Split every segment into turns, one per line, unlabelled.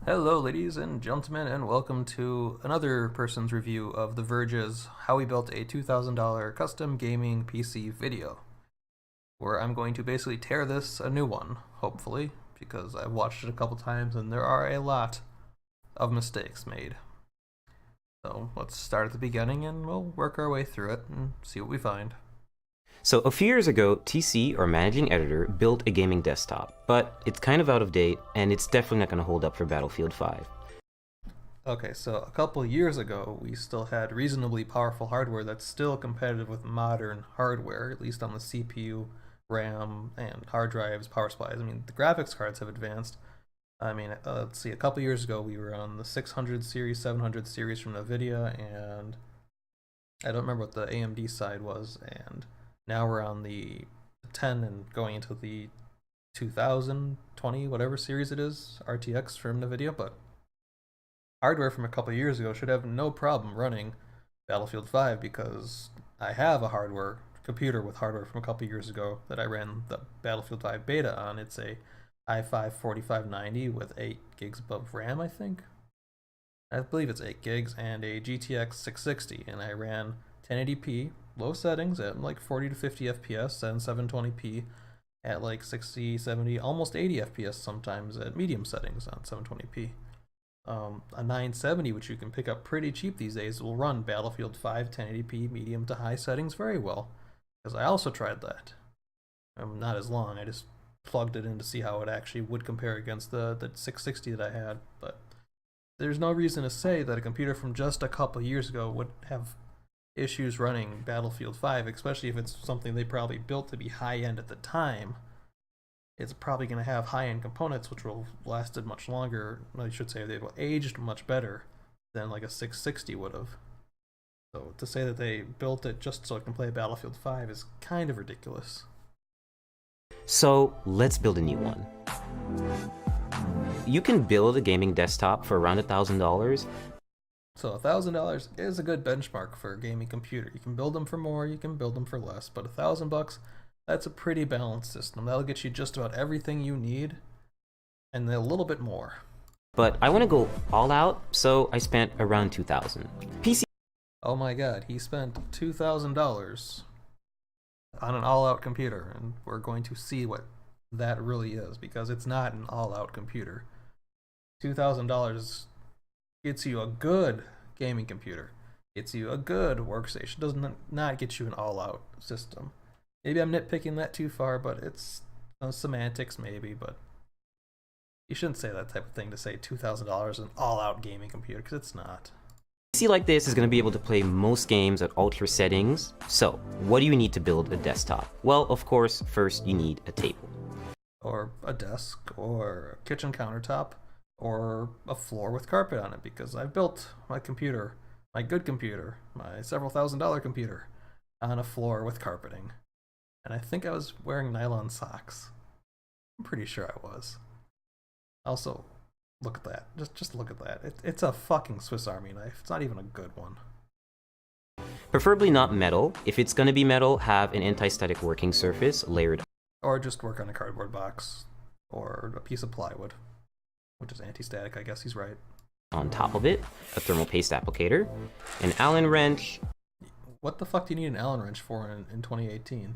Hello, ladies and gentlemen, and welcome to another person's review of the Verge's How We Built a $2,000 Custom Gaming PC video, where I'm going to basically tear this a new one, hopefully, because I've watched it a couple times and there are a lot of mistakes made. So let's start at the beginning and we'll work our way through it and see what we find.
So a few years ago, TC, or managing editor, built a gaming desktop, but it's kind of out of date, and it's definitely not going to hold up for Battlefield 5.
Okay, so a couple years ago, we still had reasonably powerful hardware that's still competitive with modern hardware, at least on the CPU, RAM, and hard drives, power supplies. I mean, the graphics cards have advanced. I mean, let's see, a couple years ago, we were on the 600 series, 700 series from NVIDIA, and I don't remember what the AMD side was, and now we're on the 10 and going into the 2020, whatever series it is, RTX from NVIDIA, but hardware from a couple years ago should have no problem running Battlefield 5 because I have a computer with hardware from a couple years ago that I ran the Battlefield 5 beta on. It's a i5-4590 with 8 gigs of RAM, I think. I believe it's 8 gigs, and a GTX 660, and I ran 1080p, low settings at like 40 to 50 FPS, and 720p at like 60, 70, almost 80 FPS sometimes at medium settings on 720p. A 970, which you can pick up pretty cheap these days, will run Battlefield 5 1080p medium to high settings very well, because I also tried that. Not as long, I just plugged it in to see how it actually would compare against the 660 that I had, but there's no reason to say that a computer from just a couple years ago would have issues running Battlefield 5, especially if it's something they probably built to be high-end at the time. It's probably going to have high-end components which will have lasted much longer. I should say they've aged much better than like a 660 would have. So to say that they built it just so it can play Battlefield 5 is kind of ridiculous.
So let's build a new one. You can build a gaming desktop for around $1,000.
So $1,000 is a good benchmark for a gaming computer. You can build them for more, you can build them for less, but $1,000, that's a pretty balanced system. That'll get you just about everything you need, and a little bit more.
But I want to go all out, so I spent around $2,000. PC.
Oh my god, he spent $2,000 on an all-out computer, and we're going to see what that really is, because it's not an all-out computer. $2,000 gets you a good gaming computer, gets you a good workstation, does not get you an all-out system. Maybe I'm nitpicking that too far, but it's semantics maybe, but you shouldn't say that type of thing to say $2,000 an all-out gaming computer, because it's not.
PC like this is going to be able to play most games at ultra settings. So what do you need to build a desktop? Well, of course, first you need a table.
Or a desk, or a kitchen countertop, or a floor with carpet on it, because I built my computer, my good computer, my several $1,000 computer, on a floor with carpeting. And I think I was wearing nylon socks. I'm pretty sure I was. Also, look at that. Just look at that. It's a fucking Swiss Army knife. It's not even a good one.
Preferably not metal. If it's going to be metal, have an anti-static working surface layered.
Or just work on a cardboard box, or a piece of plywood, which is anti-static, I guess he's right.
On top of it, a thermal paste applicator, an Allen wrench.
What the fuck do you need an Allen wrench for in 2018?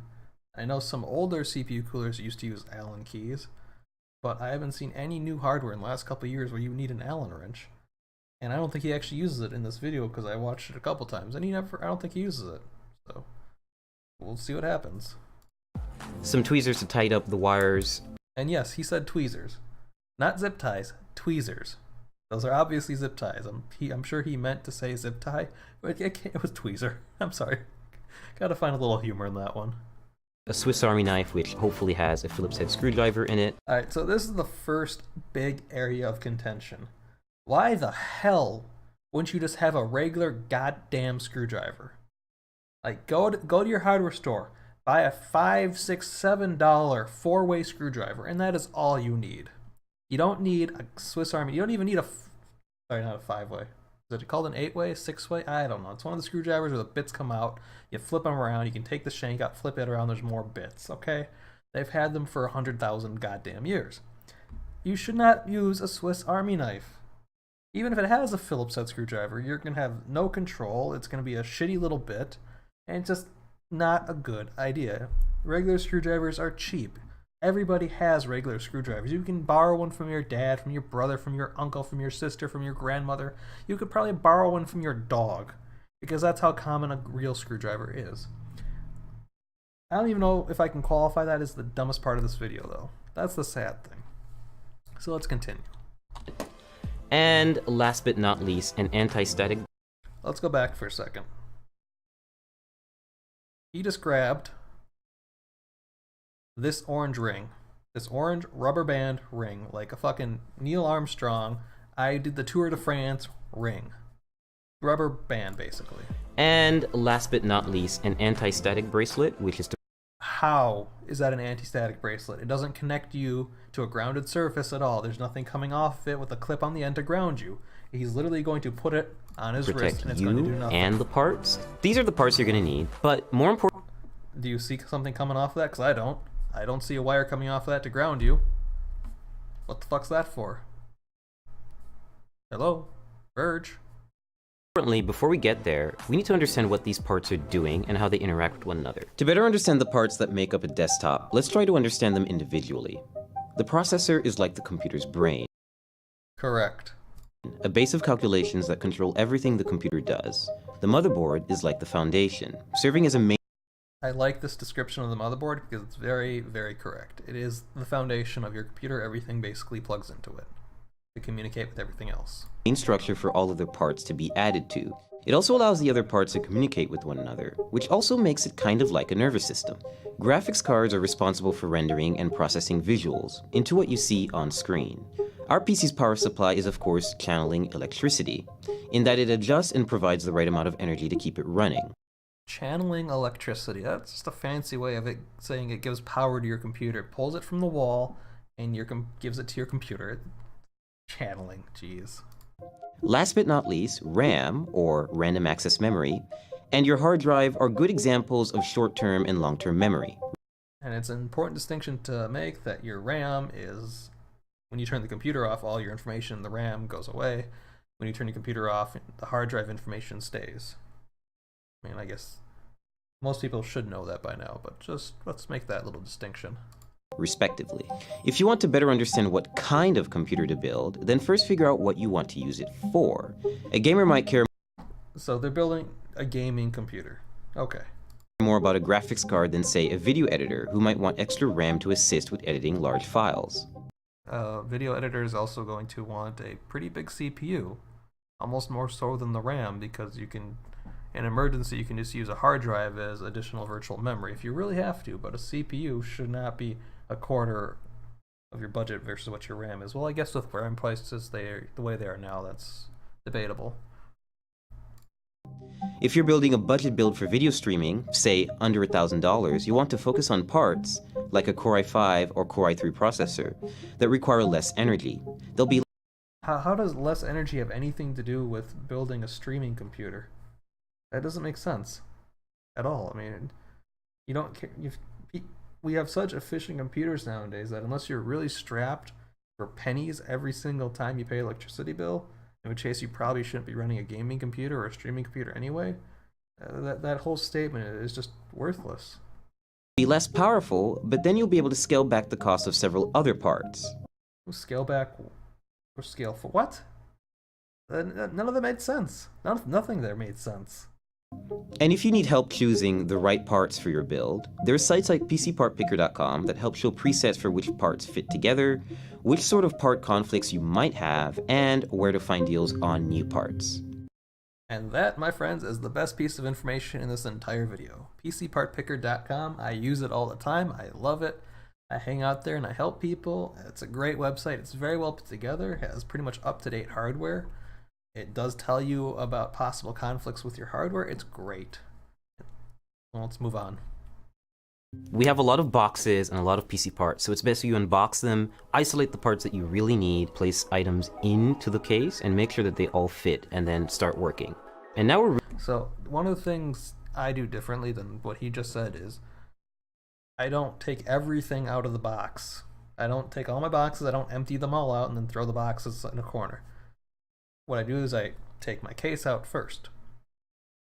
I know some older CPU coolers used to use Allen keys, but I haven't seen any new hardware in the last couple of years where you need an Allen wrench. And I don't think he actually uses it in this video because I watched it a couple times, and I don't think he uses it. So, we'll see what happens.
Some tweezers to tighten up the wires.
And yes, he said tweezers. Not zip ties, tweezers. Those are obviously zip ties. I'm sure he meant to say zip tie, but it was tweezer. I'm sorry. Gotta find a little humor in that one.
A Swiss Army knife, which hopefully has a Phillips head screwdriver in it.
Alright, so this is the first big area of contention. Why the hell wouldn't you just have a regular goddamn screwdriver? Like, go to your hardware store, buy a $5, $6, $7 four-way screwdriver, and that is all you need. You don't need a Swiss Army. You don't even need sorry, not a 5-way. Is it called an 8-way, 6-way? I don't know. It's one of the screwdrivers where the bits come out. You flip them around. You can take the shank out, flip it around. There's more bits, okay? They've had them for 100,000 goddamn years. You should not use a Swiss Army knife. Even if it has a Phillips head screwdriver, you're going to have no control. It's going to be a shitty little bit, and it's just not a good idea. Regular screwdrivers are cheap. Everybody has regular screwdrivers. You can borrow one from your dad, from your brother, from your uncle, from your sister, from your grandmother. You could probably borrow one from your dog, because that's how common a real screwdriver is. I don't even know if I can qualify that as the dumbest part of this video, though. That's the sad thing. So let's continue.
And last but not least, an anti-static.
Let's go back for a second. He just grabbed this orange ring. This orange rubber band ring, like a fucking Neil Armstrong, I did the Tour de France ring. Rubber band, basically.
And last but not least, an anti-static bracelet, which is to...
How is that an anti-static bracelet? It doesn't connect you to a grounded surface at all. There's nothing coming off of it with a clip on the end to ground you. He's literally going to put it on his wrist and it's going to do nothing.
And the parts. These are the parts you're going to need, but more important...
Do you see something coming off of that? Because I don't. I don't see a wire coming off of that to ground you. What the fuck's that for? Hello? Verge?
Importantly, before we get there, we need to understand what these parts are doing and how they interact with one another. To better understand the parts that make up a desktop, let's try to understand them individually. The processor is like the computer's brain.
Correct.
A base of calculations that control everything the computer does. The motherboard is like the foundation, serving as a main...
I like this description of the motherboard because it's very, very correct. It is the foundation of your computer. Everything basically plugs into it to communicate with everything else.
Main structure for all other parts to be added to. It also allows the other parts to communicate with one another, which also makes it kind of like a nervous system. Graphics cards are responsible for rendering and processing visuals into what you see on screen. Our PC's power supply is of course channeling electricity, in that it adjusts and provides the right amount of energy to keep it running.
Channeling electricity, that's just a fancy way of it saying it gives power to your computer. It pulls it from the wall and gives it to your computer. Channeling, jeez.
Last but not least, RAM, or random access memory, and your hard drive are good examples of short-term and long-term memory.
And it's an important distinction to make that your RAM is, when you turn the computer off, all your information in the RAM goes away. When you turn your computer off, the hard drive information stays. I mean, I guess most people should know that by now, but just let's make that little distinction.
Respectively. If you want to better understand what kind of computer to build, then first figure out what you want to use it for. A gamer might care...
So they're building a gaming computer. Okay.
...more about a graphics card than, say, a video editor who might want extra RAM to assist with editing large files.
Video editor is also going to want a pretty big CPU, almost more so than the RAM, because you can... In emergency, you can just use a hard drive as additional virtual memory if you really have to, but a CPU should not be a quarter of your budget versus what your RAM is. Well, I guess with RAM prices the way they are now, that's debatable.
If you're building a budget build for video streaming, say under $1,000, you want to focus on parts, like a Core i5 or Core i3 processor, that require less energy. They'll be...
How does less energy have anything to do with building a streaming computer? That doesn't make sense at all. I mean, you don't care. We have such efficient computers nowadays that unless you're really strapped for pennies every single time you pay an electricity bill, in which case you probably shouldn't be running a gaming computer or a streaming computer anyway, that whole statement is just worthless.
Be less powerful, but then you'll be able to scale back the cost of several other parts.
Scale back or scale for what? None of that made sense. Nothing there made sense.
And if you need help choosing the right parts for your build, there's sites like PCPartPicker.com that help show presets for which parts fit together, which sort of part conflicts you might have, and where to find deals on new parts.
And that, my friends, is the best piece of information in this entire video. PCPartPicker.com, I use it all the time, I love it. I hang out there and I help people. It's a great website, it's very well put together, it has pretty much up-to-date hardware. It does tell you about possible conflicts with your hardware. It's great. Well, let's move on.
We have a lot of boxes and a lot of PC parts, so it's best you unbox them, isolate the parts that you really need, place items into the case, and make sure that they all fit, and then start working. And now we're...
So, one of the things I do differently than what he just said is, I don't take everything out of the box. I don't take all my boxes, I don't empty them all out and then throw the boxes in a corner. what I do is I take my case out first.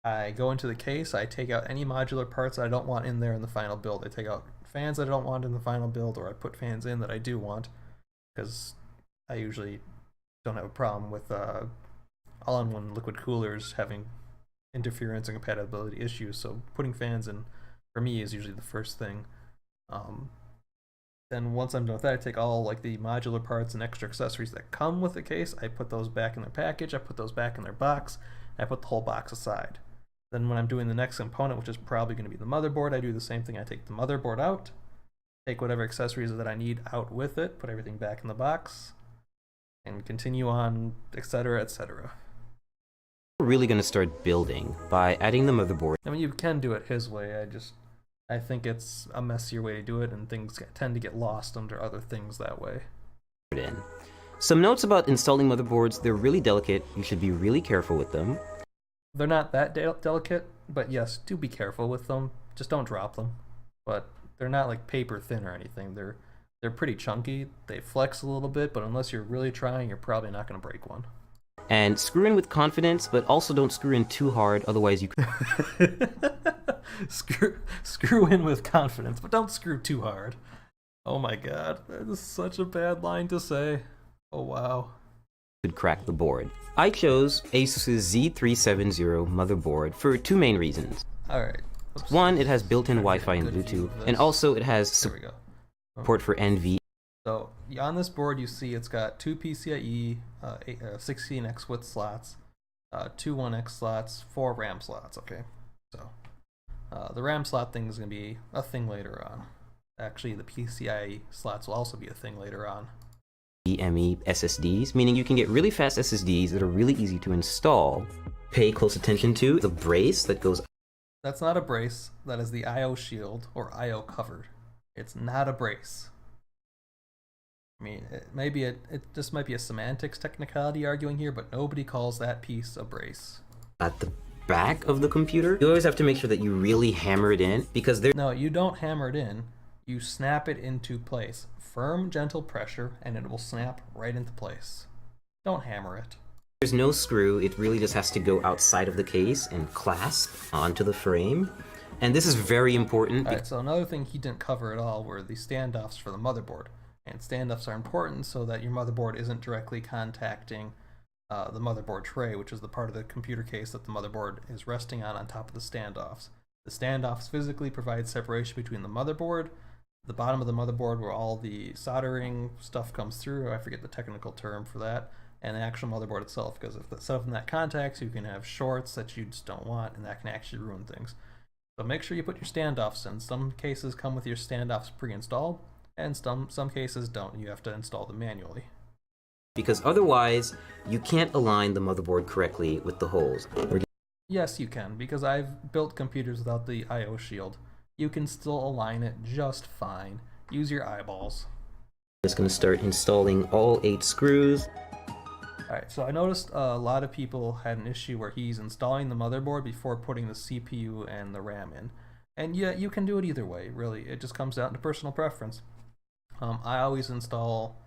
I go into the case, I take out any modular parts I don't want in there in the final build. I take out fans I don't want in the final build, or I put fans in that I do want, because I usually don't have a problem with all-in-one liquid coolers having interference and compatibility issues, so putting fans in for me is usually the first thing. Then once I'm done with that, I take all like the modular parts and extra accessories that come with the case, I put those back in their package, I put those back in their box, and I put the whole box aside. Then when I'm doing the next component, which is probably going to be the motherboard, I do the same thing. I take the motherboard out, take whatever accessories that I need out with it, put everything back in the box, and continue on, etc., etc.
We're really going to start building by adding the motherboard.
I mean, you can do it his way. I think it's a messier way to do it, and things tend to get lost under other things that way.
In. Some notes about installing motherboards: they're really delicate. You should be really careful with them.
They're not that delicate, but yes, do be careful with them. Just don't drop them. But they're not like paper thin or anything. They're pretty chunky. They flex a little bit, but unless you're really trying, you're probably not going to break one.
And screw in with confidence, but also don't screw in too hard, otherwise you
screw in with confidence, but don't screw too hard. Oh my god, that is such a bad line to say. Oh wow.
could crack the board. I chose Asus's Z370 motherboard for two main reasons.
Alright.
One, it has built-in Wi-Fi and Bluetooth, and also it has support for NV.
So on this board you see it's got two PCIe 16x width slots, two 1x slots, four RAM slots, okay? So the RAM slot thing is going to be a thing later on. Actually, the PCIe slots will also be a thing later on.
NVMe SSDs, meaning you can get really fast SSDs that are really easy to install. Pay close attention to the brace that goes.
That's not a brace, that is the IO shield, or IO covered. It's not a brace. I mean, it just might be a semantics technicality arguing here, but nobody calls that piece a brace.
At the back of the computer, you always have to make sure that you really hammer it in, because there.
No, you don't hammer it in. You snap it into place. Firm, gentle pressure, and it will snap right into place. Don't hammer it.
There's no screw. It really just has to go outside of the case and clasp onto the frame. And this is very important.
Alright, so another thing he didn't cover at all were the standoffs for the motherboard. And standoffs are important so that your motherboard isn't directly contacting the motherboard tray, which is the part of the computer case that the motherboard is resting on top of the standoffs. The standoffs physically provide separation between the motherboard, the bottom of the motherboard where all the soldering stuff comes through, I forget the technical term for that, and the actual motherboard itself, because if something that contacts, you can have shorts that you just don't want, and that can actually ruin things. So make sure you put your standoffs in. Some cases come with your standoffs pre-installed, and some cases don't. You have to install them manually.
Because otherwise, you can't align the motherboard correctly with the holes.
Yes, you can, because I've built computers without the IO shield. You can still align it just fine. Use your eyeballs.
Just going to start installing all 8 screws.
Alright, so I noticed a lot of people had an issue where he's installing the motherboard before putting the CPU and the RAM in. And yeah, you can do it either way, really. It just comes down to personal preference. I always install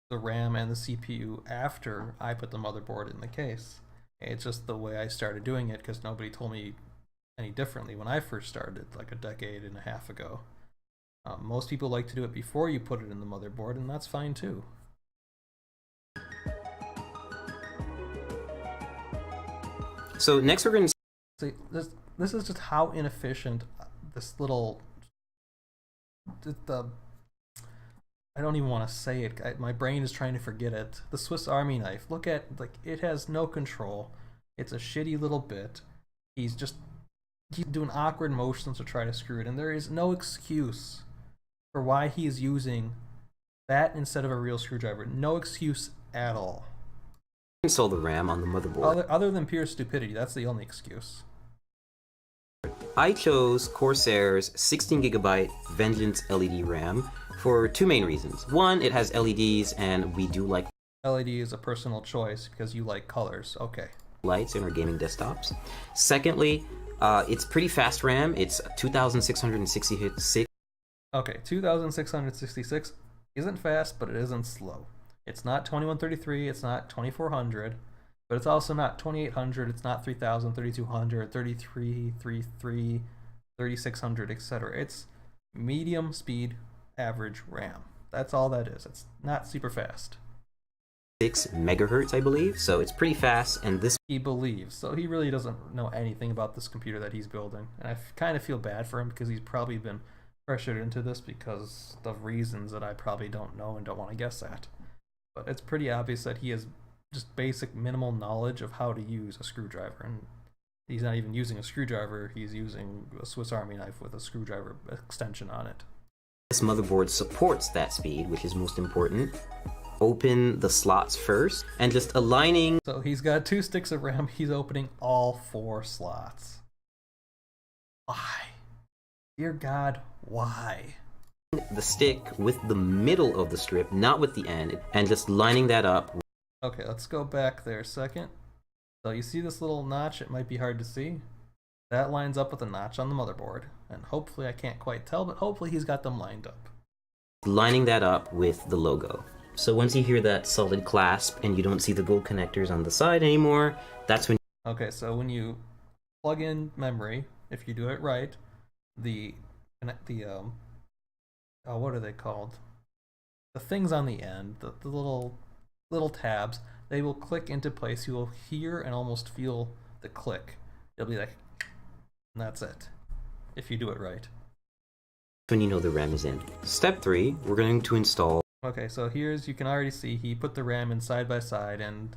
the RAM and the CPU after I put the motherboard in the case. It's just the way I started doing it because nobody told me any differently when I first started, like a decade and a half ago. Most people like to do it before you put it in the motherboard, and that's fine too.
So next we're going to
see this is just how inefficient this little I don't even want to say it. My brain is trying to forget it. The Swiss Army knife. Look at, like, it has no control. It's a shitty little bit. He's doing awkward motions to try to screw it in. There is no excuse for why he is using that instead of a real screwdriver. No excuse at all.
Install the RAM on the motherboard.
Other than pure stupidity, that's the only excuse.
I chose Corsair's 16GB Vengeance LED RAM for two main reasons. One, it has LEDs, and we do like
LED is a personal choice because you like colors. Okay.
Lights in our gaming desktops. Secondly, it's pretty fast RAM. It's 2,666.
Okay, 2,666 isn't fast, but it isn't slow. It's not 2133. It's not 2400. But it's also not 2800, it's not 3000, 3200, 3333, 3600, etc. It's medium speed average RAM. That's all that is. It's not super fast.
6 megahertz, I believe, so it's pretty fast, and this
He believes. So he really doesn't know anything about this computer that he's building. And I kind of feel bad for him because he's probably been pressured into this because of reasons that I probably don't know and don't want to guess at. But it's pretty obvious that he has just basic minimal knowledge of how to use a screwdriver. And he's not even using a screwdriver, he's using a Swiss Army knife with a screwdriver extension on it.
This motherboard supports that speed, which is most important. Open the slots first, and just aligning.
So he's got 2 sticks of RAM, he's opening all 4 slots. Why? Dear God, why?
The stick with the middle of the strip, not with the end, and just lining that up.
Okay, let's go back there a second. So you see this little notch? It might be hard to see. That lines up with the notch on the motherboard. And hopefully, I can't quite tell, but hopefully he's got them lined up.
Lining that up with the logo. So once you hear that solid clasp and you don't see the gold connectors on the side anymore, that's when...
Okay, so when you plug in memory, if you do it right, what are they called? The things on the end, the little tabs, they will click into place. You will hear and almost feel the click. It'll be like, and that's it, if you do it right.
When you know the RAM is in. Step 3, we're going to install.
Okay, so here's, you can already see he put the RAM in side by side, and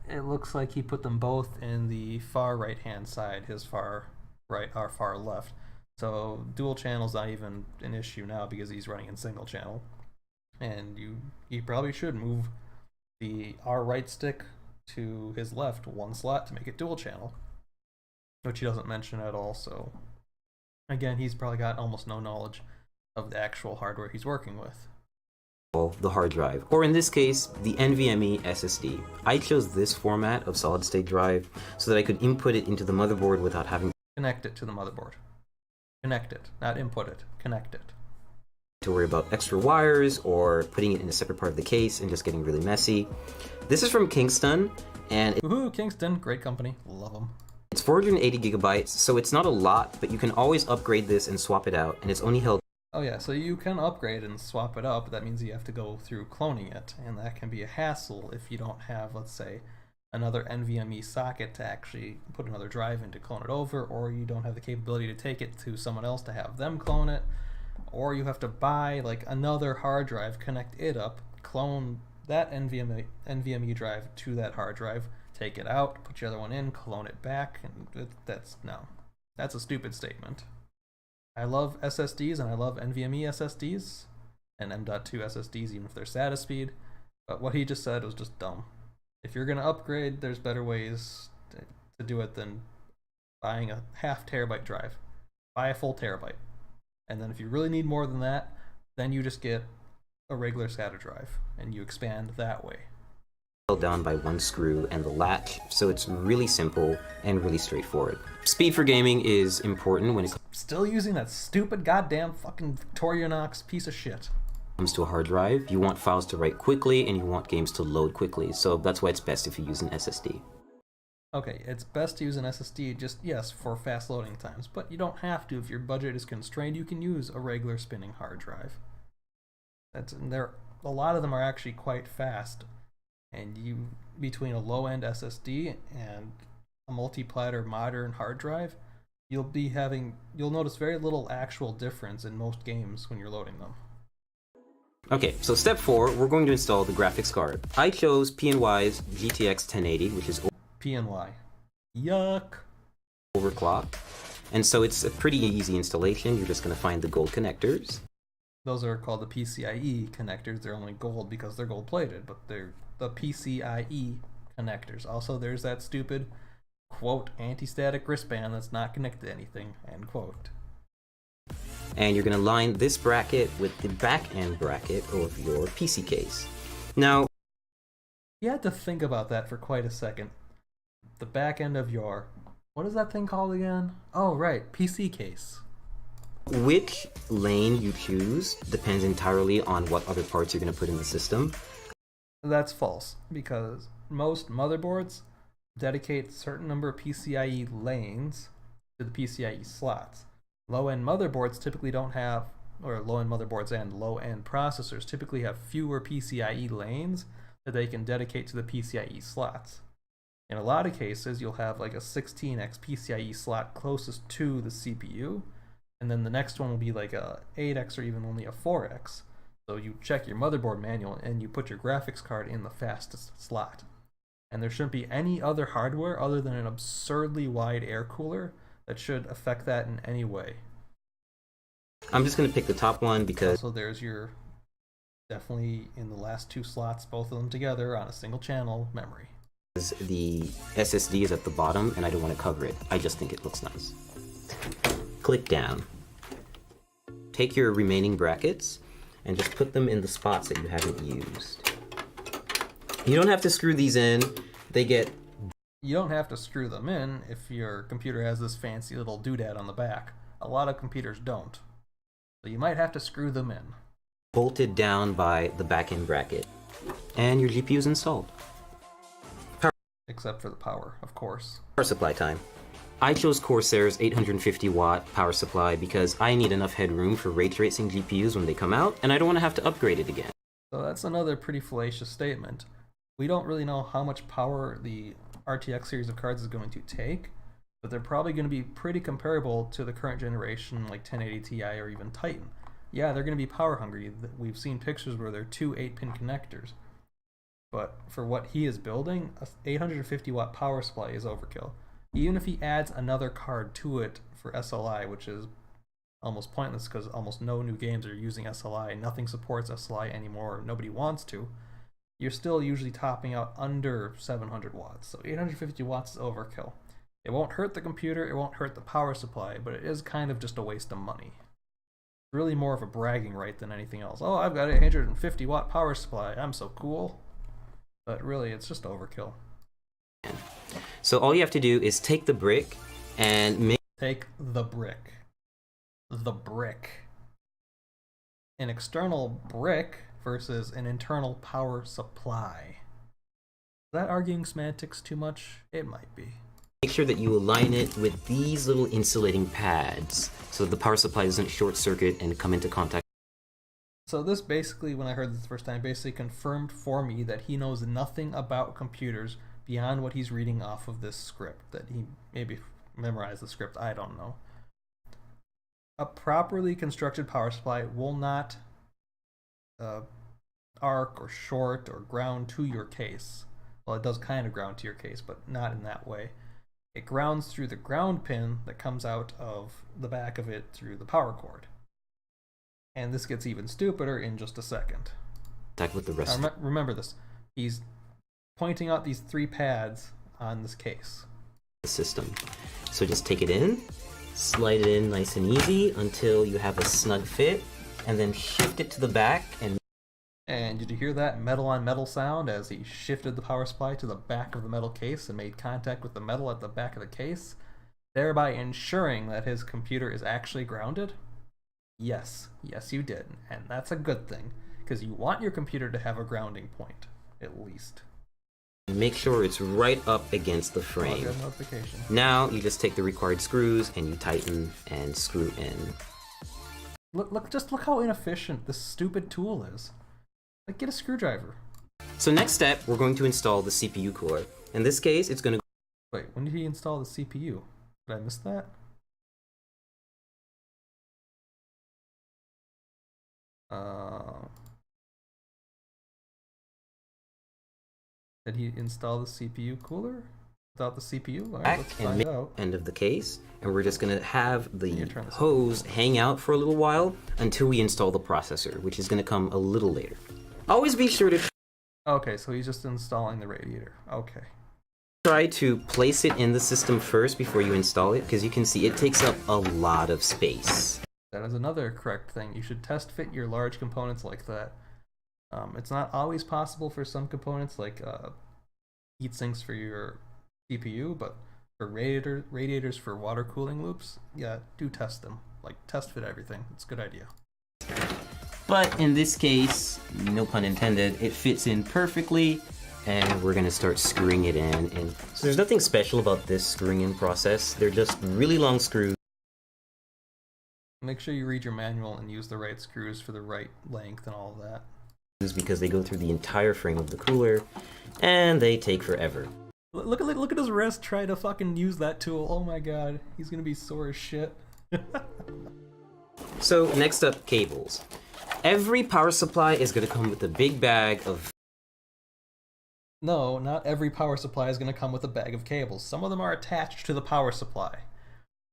it looks like he put them both in the far right hand side, his far right, our far left. So dual channel's not even an issue now because he's running in single channel. And you probably should move the R right stick to his left 1 slot to make it dual channel, which he doesn't mention at all. So again, he's probably got almost no knowledge of the actual hardware he's working with.
The hard drive, or in this case, the NVMe SSD. I chose this format of solid state drive so that I could input it into the motherboard without having
Connect it to the motherboard. Connect it, not input it, connect it.
To worry about extra wires or putting it in a separate part of the case and just getting really messy. This is from Kingston, and
Woohoo, Kingston, great company, love them.
It's 480 gigabytes, so it's not a lot, but you can always upgrade this and swap it out, and it's only held.
Oh yeah, so you can upgrade and swap it up, but that means you have to go through cloning it, and that can be a hassle if you don't have, let's say, another NVMe socket to actually put another drive in to clone it over, or you don't have the capability to take it to someone else to have them clone it, or you have to buy like another hard drive, connect it up, clone that NVMe drive to that hard drive, take it out, put your other one in, clone it back, and that's a stupid statement. I love SSDs and I love NVMe SSDs and M.2 SSDs even if they're SATA speed, but what he just said was just dumb. If you're going to upgrade, there's better ways to do it than buying a half terabyte drive. Buy a full terabyte. And then if you really need more than that, then you just get a regular SATA drive and you expand that way.
Held down by 1 screw and the latch, so it's really simple and really straightforward. Speed for gaming is important when it
Still using that stupid goddamn fucking Victorinox piece of shit.
comes to a hard drive. You want files to write quickly and you want games to load quickly, so that's why it's best if you use an SSD.
Okay, it's best to use an SSD, just, yes, for fast loading times, but you don't have to. If your budget is constrained, you can use a regular spinning hard drive. A lot of them are actually quite fast, and between a low-end SSD and a multi-platter modern hard drive, you'll notice very little actual difference in most games when you're loading them.
Okay, so step 4, we're going to install the graphics card. I chose PNY's GTX 1080, which is
PNY. Yuck.
overclocked, and so it's a pretty easy installation. You're just going to find the gold connectors.
Those are called the PCIe connectors. They're only gold because they're gold plated, but they're the PCIe connectors. Also, there's that stupid, quote, anti-static wristband that's not connected to anything, end quote.
And you're going to line this bracket with the back end bracket of your PC case. Now,
You had to think about that for quite a second. The back end of your, what is that thing called again? Oh, right, PC case.
which lane you choose depends entirely on what other parts you're going to put in the system.
That's false, because most motherboards dedicate a certain number of PCIe lanes to the PCIe slots. Low-end motherboards typically don't have, or low-end motherboards and low-end processors typically have fewer PCIe lanes that they can dedicate to the PCIe slots. In a lot of cases, you'll have like a 16x PCIe slot closest to the CPU, and then the next one will be like a 8x or even only a 4x. So you check your motherboard manual and you put your graphics card in the fastest slot. And there shouldn't be any other hardware other than an absurdly wide air cooler that should affect that in any way.
I'm just going to pick the top one because...
So there's your, definitely in the last two slots, both of them together on a single channel memory.
The SSD is at the bottom and I don't want to cover it. I just think it looks nice. Click down. Take your remaining brackets and just put them in the spots that you haven't used. You don't have to screw these in.
You don't have to screw them in if your computer has this fancy little doodad on the back. A lot of computers don't. So you might have to screw them in.
Bolted down by the back-end bracket. And your GPU is installed.
Except for the power, of course.
Power supply time. I chose Corsair's 850 watt power supply because I need enough headroom for ray tracing GPUs when they come out, and I don't want to have to upgrade it again.
So that's another pretty fallacious statement. We don't really know how much power the RTX series of cards is going to take, but they're probably going to be pretty comparable to the current generation like 1080 Ti or even Titan. Yeah, they're going to be power hungry. We've seen pictures where they're two 8-pin connectors. But for what he is building, a 850 watt power supply is overkill. Even if he adds another card to it for SLI, which is almost pointless because almost no new games are using SLI, nothing supports SLI anymore, nobody wants to, you're still usually topping out under 700 watts. So 850 watts is overkill. It won't hurt the computer, it won't hurt the power supply, but it is kind of just a waste of money. It's really more of a bragging right than anything else. Oh, I've got an 850 watt power supply, I'm so cool. But really, it's just overkill.
So all you have to do is take the brick and
Take the brick. The brick. An external brick versus an internal power supply. Is that arguing semantics too much? It might be.
Make sure that you align it with these little insulating pads so that the power supply doesn't short circuit and come into contact.
So this basically, when I heard this the first time, basically confirmed for me that he knows nothing about computers beyond what he's reading off of this script, that he maybe memorized the script, I don't know. A properly constructed power supply will not arc or short or ground to your case. Well, it does kind of ground to your case, but not in that way. It grounds through the ground pin that comes out of the back of it through the power cord. And this gets even stupider in just a second.
With the rest.
Remember this. He's pointing out these 3 pads on this case.
The system. So just take it in, slide it in nice and easy until you have a snug fit, and then shift it to the back. And
did you hear that metal on metal sound as he shifted the power supply to the back of the metal case and made contact with the metal at the back of the case, thereby ensuring that his computer is actually grounded? Yes, you did, and that's a good thing, because you want your computer to have a grounding point, at least.
Make sure it's right up against the frame.
Oh, notification.
Now you just take the required screws and you tighten and screw in.
Just look how inefficient this stupid tool is. Like, get a screwdriver.
So next step, we're going to install the CPU core. In this case, it's going to...
Wait, when did he install the CPU? Did I miss that? Did he install the CPU cooler without the CPU? All right, let's find out.
End of the case, and we're just going to have the hose hang out for a little while until we install the processor, which is going to come a little later. Always be sure to...
Okay, so he's just installing the radiator. Okay.
Try to place it in the system first before you install it, because you can see it takes up a lot of space.
That is another correct thing. You should test fit your large components like that. It's not always possible for some components, like heat sinks for your CPU, but for radiators for water cooling loops, yeah, do test them. Like, test fit everything. It's a good idea.
But in this case, no pun intended, it fits in perfectly, And we're gonna start screwing it in. And so there's nothing special about this screwing in process. They're just really long screws.
Make sure you read your manual and use the right screws for the right length and all of that.
Because they go through the entire frame of the cooler, and they take forever.
Look at his wrist try to fucking use that tool. Oh my god, he's gonna be sore as shit.
So next up, cables. Every power supply is gonna come with a big bag of...
No, not every power supply is gonna come with a bag of cables. Some of them are attached to the power supply.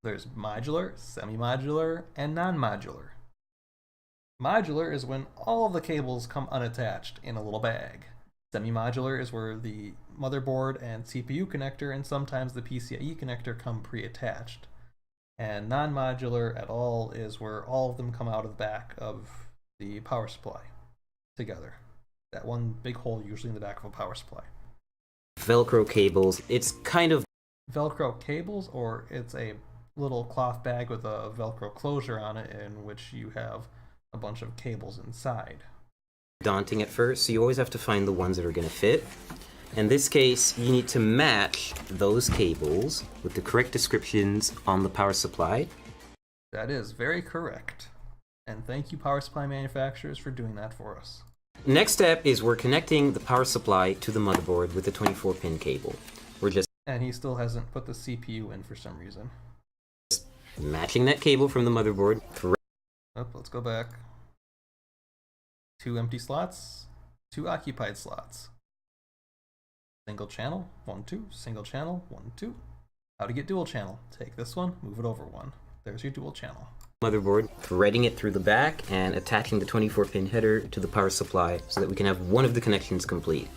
There's modular, semi-modular, and non-modular. Modular is when all of the cables come unattached in a little bag. Semi-modular is where the motherboard and CPU connector and sometimes the PCIe connector come pre-attached. And non-modular at all is where all of them come out of the back of the power supply together. That one big hole usually in the back of a power supply.
Velcro cables. It's kind of...
Velcro cables, or it's a little cloth bag with a Velcro closure on it in which you have a bunch of cables inside.
Daunting at first, so you always have to find the ones that are going to fit. In this case, you need to match those cables with the correct descriptions on the power supply.
That is very correct. And thank you, power supply manufacturers, for doing that for us.
Next step is we're connecting the power supply to the motherboard with a 24-pin cable. We're just...
And he still hasn't put the CPU in for some reason.
matching that cable from the motherboard.
Oh, let's go back. 2 empty slots, 2 occupied slots. Single channel, 1, 2, single channel, 1, 2. How to get dual channel? Take this one, move it over 1. There's your dual channel.
Motherboard, threading it through the back and attaching the 24-pin header to the power supply so that we can have one of the connections complete.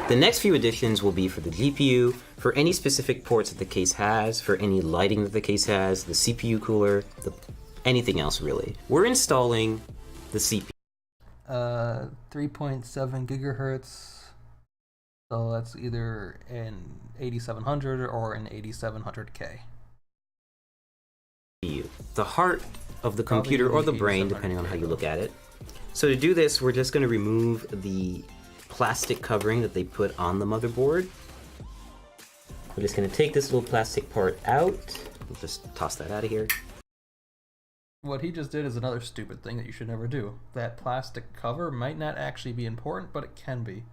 The next few additions will be for the GPU, for any specific ports that the case has, for any lighting that the case has, the CPU cooler, anything else really. We're installing the CPU.
3.7 gigahertz. So that's either an 8700 or an 8700K.
The heart of the computer or the brain, depending on how you look at it. So to do this, we're just going to remove the plastic covering that they put on the motherboard. We're just going to take this little plastic part out. We'll just toss that out of here.
What he just did is another stupid thing that you should never do. That plastic cover might not actually be important, but it can be.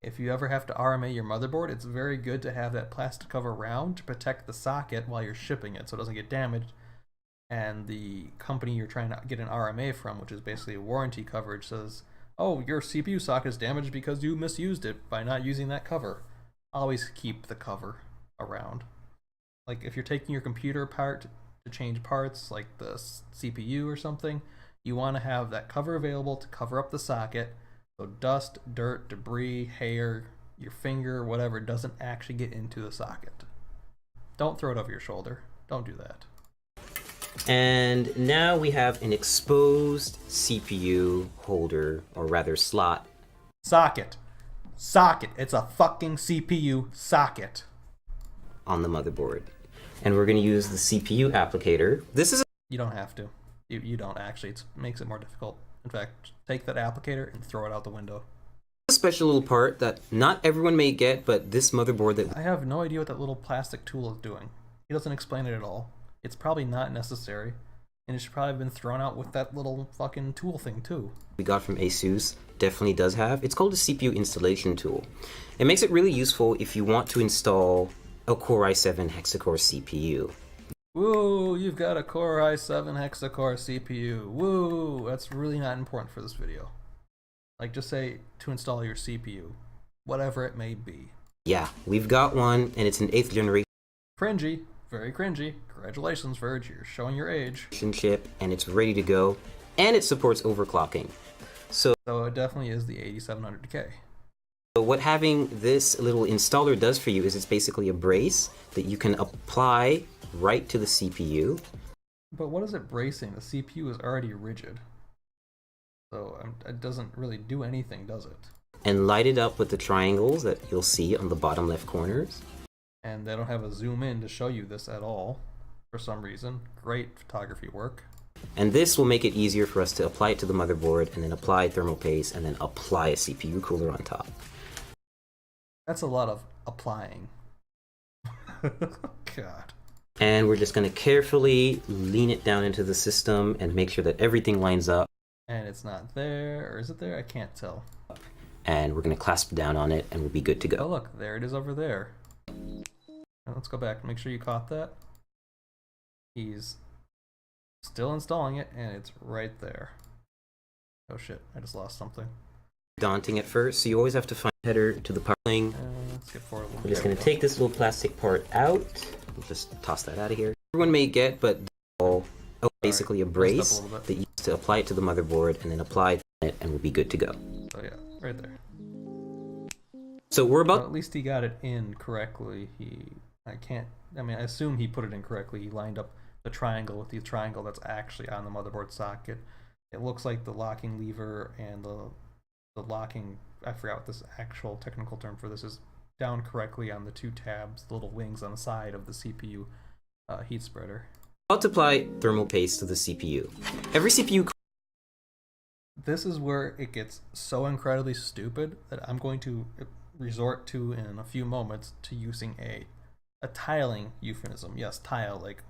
If you ever have to RMA your motherboard, it's very good to have that plastic cover around to protect the socket while you're shipping it so it doesn't get damaged. And the company you're trying to get an RMA from, which is basically a warranty coverage, says, oh, your CPU socket is damaged because you misused it by not using that cover. Always keep the cover around. Like if you're taking your computer apart to change parts, like the CPU or something, you want to have that cover available to cover up the socket so dust, dirt, debris, hair, your finger, whatever, doesn't actually get into the socket. Don't throw it over your shoulder. Don't do that.
And now we have an exposed CPU holder, or rather slot.
Socket. Socket. It's a fucking CPU socket.
On the motherboard. And we're going to use the CPU applicator. This is
You don't have to. You don't actually. It makes it more difficult. In fact, take that applicator and throw it out the window.
a special little part that not everyone may get, but this motherboard that...
I have no idea what that little plastic tool is doing. He doesn't explain it at all. It's probably not necessary, and it should probably have been thrown out with that little fucking tool thing too.
We got from ASUS definitely does have. It's called a CPU installation tool. It makes it really useful if you want to install a Core i7 hexa-core CPU.
Woo, you've got a Core i7 hexa-core CPU. Woo, that's really not important for this video. Like, just say to install your CPU, whatever it may be.
Yeah, we've got one, and it's an 8th generation
Cringy, very cringy. Congratulations, Verge, you're showing your age.
chip, and it's ready to go, and it supports overclocking. So
it definitely is the 8700K.
what having this little installer does for you is it's basically a brace that you can apply right to the CPU.
But what is it bracing? The CPU is already rigid. So it doesn't really do anything, does it?
And light it up with the triangles that you'll see on the bottom left corners.
And they don't have a zoom in to show you this at all, for some reason. Great photography work.
And this will make it easier for us to apply it to the motherboard, and then apply thermal paste, and then apply a CPU cooler on top.
That's a lot of applying. God.
And we're just going to carefully lean it down into the system and make sure that everything lines up.
And it's not there, or is it there? I can't tell.
And we're going to clasp down on it and we'll be good to go.
Oh look, there it is over there. Now let's go back and make sure you caught that. He's still installing it, and it's right there. Oh shit, I just lost something.
Daunting at first, so you always have to find a header to the power line.
Let's get forward a little bit.
We're just going to take this little plastic part out. We'll just toss that out of here. Everyone may get, but basically a brace that you use to apply it to the motherboard and then apply it, and we'll be good to go.
So yeah, right there.
So we're about.
Well, at least he got it in correctly. I assume he put it in correctly. He lined up the triangle with the triangle that's actually on the motherboard socket. It looks like the locking lever and the locking, I forgot what this actual technical term for this is, down correctly on the two tabs, the little wings on the side of the CPU heat spreader.
About to apply thermal paste to the CPU. Every CPU.
This is where it gets so incredibly stupid that I'm going to resort to in a few moments to using a tiling euphemism. Yes, tile, like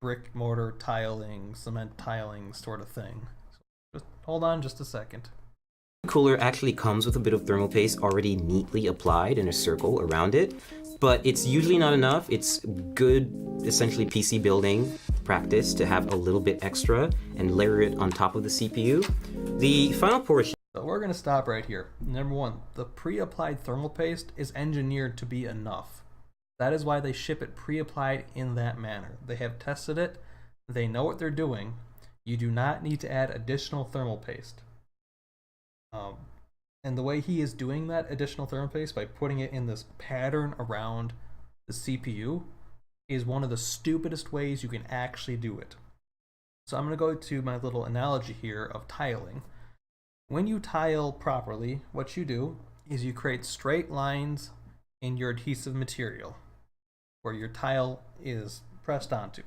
brick mortar tiling, cement tiling sort of thing. So just hold on just a second.
Cooler actually comes with a bit of thermal paste already neatly applied in a circle around it, but it's usually not enough. It's good, essentially PC building practice to have a little bit extra and layer it on top of the CPU. The final portion.
So we're going to stop right here. Number one, the pre-applied thermal paste is engineered to be enough. That is why they ship it pre-applied in that manner. They have tested it. They know what they're doing. You do not need to add additional thermal paste. And the way he is doing that additional thermal paste by putting it in this pattern around the CPU is one of the stupidest ways you can actually do it. So I'm going to go to my little analogy here of tiling. When you tile properly, what you do is you create straight lines in your adhesive material where your tile is pressed onto.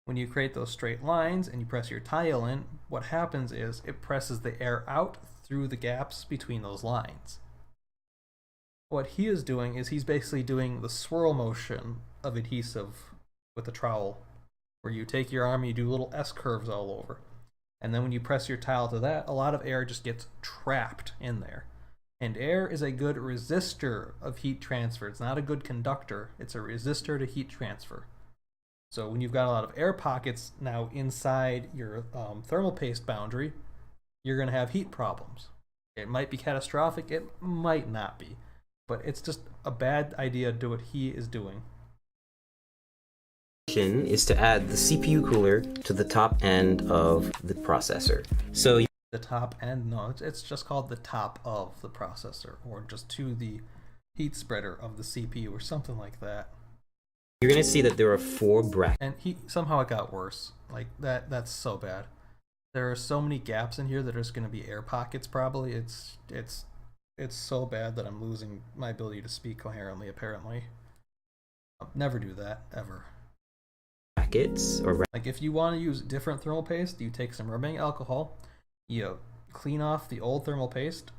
When you create those straight lines and you press your tile in, what happens is it presses the air out through the gaps between those lines. What he is doing is he's basically doing the swirl motion of adhesive with a trowel, where you take your arm and you do little S curves all over. And then when you press your tile to that, a lot of air just gets trapped in there. And air is a good resistor of heat transfer. It's not a good conductor. It's a resistor to heat transfer. So when you've got a lot of air pockets now inside your thermal paste boundary, you're going to have heat problems. It might be catastrophic. It might not be. But it's just a bad idea to do what he is doing.
Is to add the CPU cooler to the top end of the processor. So
the top end? No, it's just called the top of the processor, or just to the heat spreader of the CPU, or something like that.
You're gonna see that there are 4 brackets.
And somehow it got worse. Like that's so bad. There are so many gaps in here that there's gonna be air pockets probably. It's so bad that I'm losing my ability to speak coherently, apparently. I'll never do that, ever.
Or
like if you want to use different thermal paste, you take some rubbing alcohol, you clean off the old thermal paste,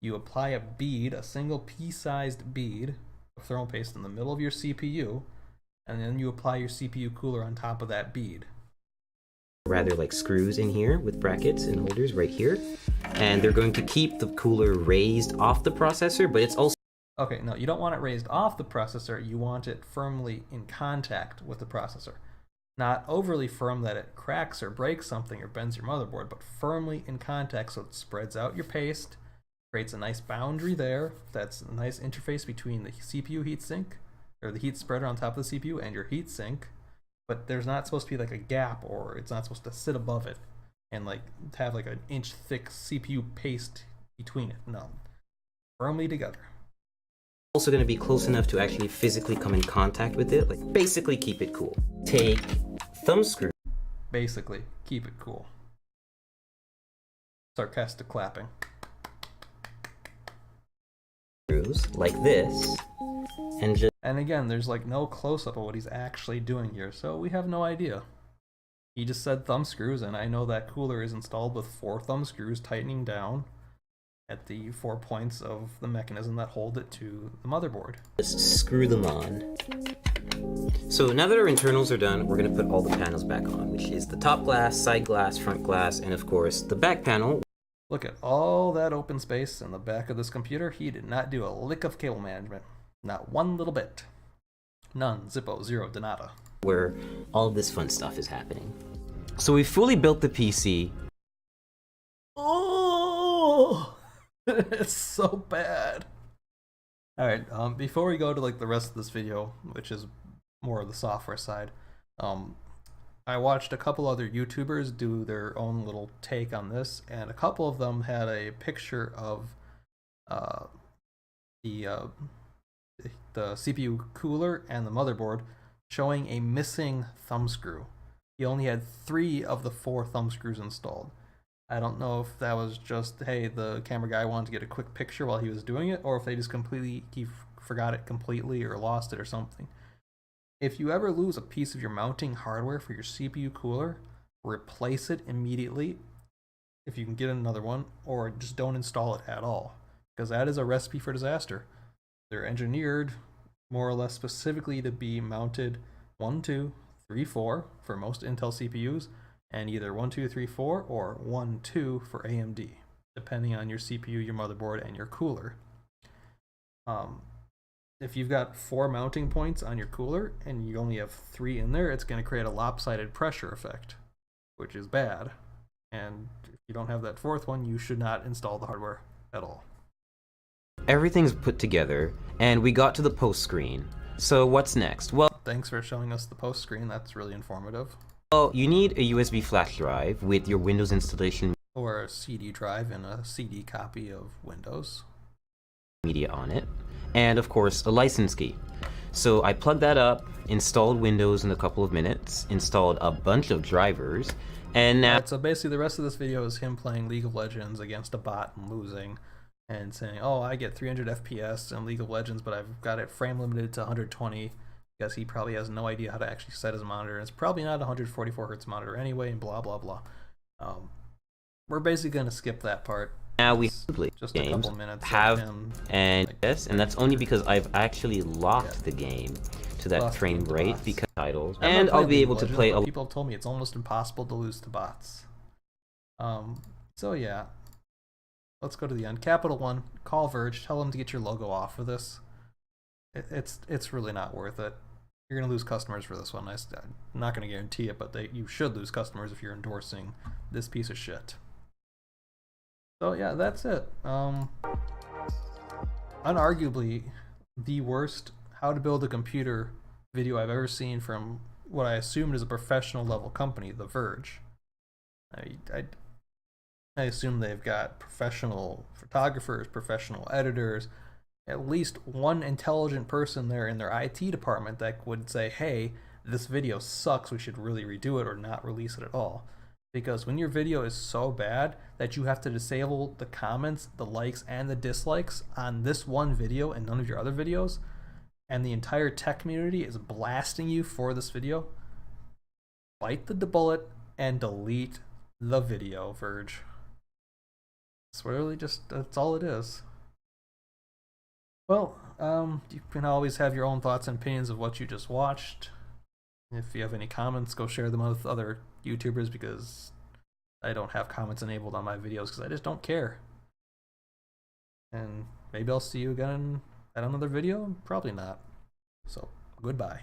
you apply a bead, a single pea-sized bead of thermal paste in the middle of your CPU, and then you apply your CPU cooler on top of that bead.
Rather like screws in here with brackets and holders right here, and they're going to keep the cooler raised off the processor, but it's also
okay, no, you don't want it raised off the processor, you want it firmly in contact with the processor. Not overly firm that it cracks or breaks something or bends your motherboard, but firmly in contact so it spreads out your paste, creates a nice boundary there. That's a nice interface between the CPU heatsink, or the heat spreader on top of the CPU, and your heatsink. But there's not supposed to be like a gap, or it's not supposed to sit above it and like have like an inch thick CPU paste between it. No. Firmly together.
Also going to be close enough to actually physically come in contact with it, like basically keep it cool. Take thumb screw.
Basically, keep it cool. Sarcastic clapping.
Screws like this, and just.
And again, there's like no close-up of what he's actually doing here, so we have no idea. He just said thumb screws, and I know that cooler is installed with 4 thumb screws tightening down. at the 4 points of the mechanism that hold it to the motherboard.
Just screw them on. So now that our internals are done, we're going to put all the panels back on, which is the top glass, side glass, front glass, and of course the back panel.
Look at all that open space in the back of this computer. He did not do a lick of cable management. Not one little bit. None. Zippo. Zero. De nada.
Where all of this fun stuff is happening. So we fully built the PC.
Oh! It's so bad. Alright, before we go to like the rest of this video, which is more of the software side, I watched a couple other YouTubers do their own little take on this, and a couple of them had a picture of the CPU cooler and the motherboard showing a missing thumb screw. He only had 3 of the 4 thumb screws installed. I don't know if that was just, hey, the camera guy wanted to get a quick picture while he was doing it, or if they just he forgot it completely or lost it or something. If you ever lose a piece of your mounting hardware for your CPU cooler, replace it immediately if you can get another one, or just don't install it at all, because that is a recipe for disaster. They're engineered more or less specifically to be mounted 1, 2, 3, 4 for most Intel CPUs, and either 1, 2, 3, 4 or 1, 2 for AMD, depending on your CPU, your motherboard, and your cooler. If you've got 4 mounting points on your cooler and you only have 3 in there, it's going to create a lopsided pressure effect, which is bad. And if you don't have that 4th one, you should not install the hardware at all.
Everything's put together, and we got to the post screen. So what's next? Well,
thanks for showing us the post screen. That's really informative.
Well, you need a USB flash drive with your Windows installation
or a CD drive and a CD copy of Windows
media on it, and of course a license key. So I plugged that up, installed Windows in a couple of minutes, installed a bunch of drivers, and now...
so basically the rest of this video is him playing League of Legends against a bot and losing, and saying, oh, I get 300 FPS in League of Legends, but I've got it frame limited to 120, because he probably has no idea how to actually set his monitor. It's probably not a 144 Hz monitor anyway, and blah, blah, blah. We're basically going to skip that part.
Now we simply
just a couple minutes
have and
like,
yes, and that's only because I've actually locked the game to that frame rate because titles, and I'll be able to play.
People have told me it's almost impossible to lose to bots. So yeah, let's go to the end. Capital One, call Verge, tell them to get your logo off of this. It's really not worth it. You're gonna lose customers for this one. I'm not gonna guarantee it, but you should lose customers if you're endorsing this piece of shit. So yeah, that's it. Unarguably, the worst how to build a computer video I've ever seen from what I assumed is a professional level company, The Verge. I assume they've got professional photographers, professional editors, at least one intelligent person there in their IT department that would say, hey, this video sucks, we should really redo it or not release it at all. Because when your video is so bad that you have to disable the comments, the likes, and the dislikes on this one video and none of your other videos, and the entire tech community is blasting you for this video, bite the bullet and delete the video, Verge. It's really just, that's all it is. Well, you can always have your own thoughts and opinions of what you just watched. If you have any comments, go share them with other YouTubers, because I don't have comments enabled on my videos because I just don't care. And maybe I'll see you again at another video. Probably not. So, goodbye.